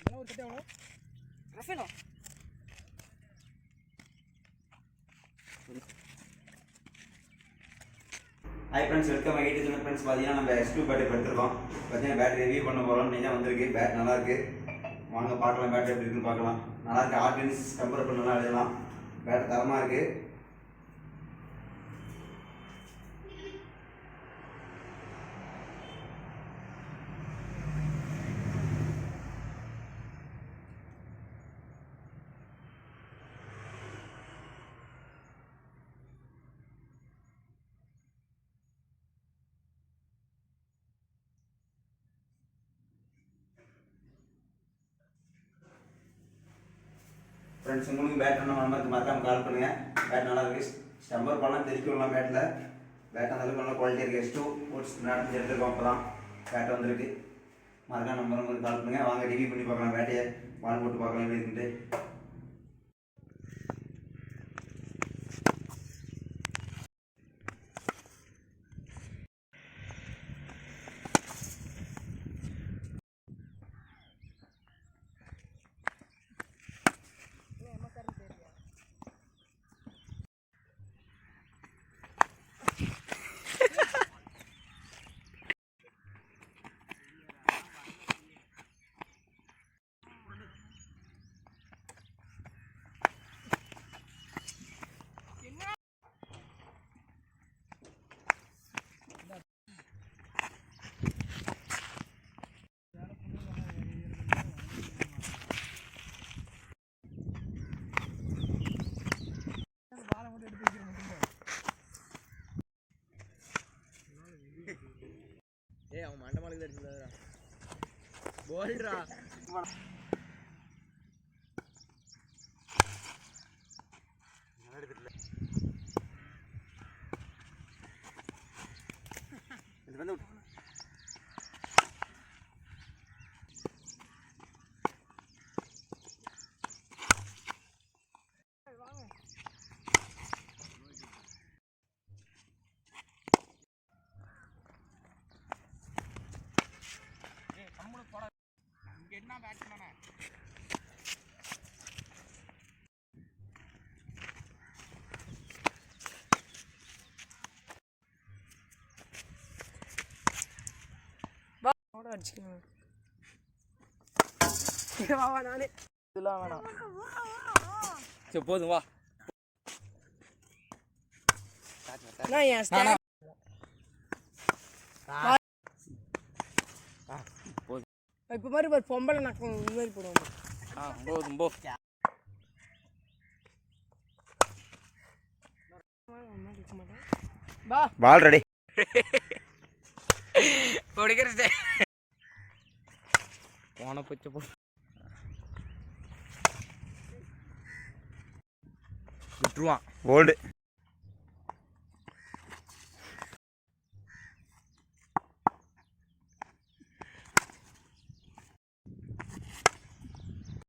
Hi friends, welcome my YouTube channel. Friends பார்த்தீங்கன்னா நம்ம S2 bad எடுத்துருக்கோம். பார்த்தீங்கன்னா பேட் ரிவ்யூ பண்ண போகிறோம். நீங்கள் தான் வந்திருக்கு. பேட் நல்லாயிருக்கு, வாங்க பார்க்கலாம். பேட் எப்படி இருக்குன்னு பார்க்கலாம். நல்லாயிருக்கு. ஆர்டினன்ஸ் டெம்பர் பண்ண நல்லா எழுதலாம். பேட் தரமாக இருக்குது. ஃப்ரெண்ட்ஸ், உங்களுக்கு பேட் நம்ம நம்பருக்கு மறக்காமல் கால் பண்ணுங்கள். பேட் நல்லா இருக்குது. ஸ்டம்பர் பண்ணலாம், தெரிக்க விடலாம். பேட்டில் பேட் அந்தளவுக்கு நல்லா குவாலிட்டி இருக்குது. S2 ஸ்போர்ட்ஸ் நடந்து எடுத்துருக்கோம். அப்போ தான் பேட் வந்திருக்கு. மறக்காம நம்பருக்கு கால் பண்ணுங்கள். வாங்க ரிவ்யூ பண்ணி பார்க்கலாம். பேட்டையை பால் போட்டு பார்க்கலாம் எப்படி இருக்குன்ட்டு. அவன் மண்டமாளுக்கு அடிச்சுடா போல்டா. இது வந்து என்ன பேட்ஸ்மேனா அடிச்சுக்கணும். நானே இதெல்லாம் வேணாம். சரி போதும் வா. இப்போ மாதிரி ஒரு பொம்பளை நக்கம் இந்த மாதிரி போடுவோம். போதும் போ. பால் ரெடி. போன பச்சை போ விட்டுருவான். ஓல்டு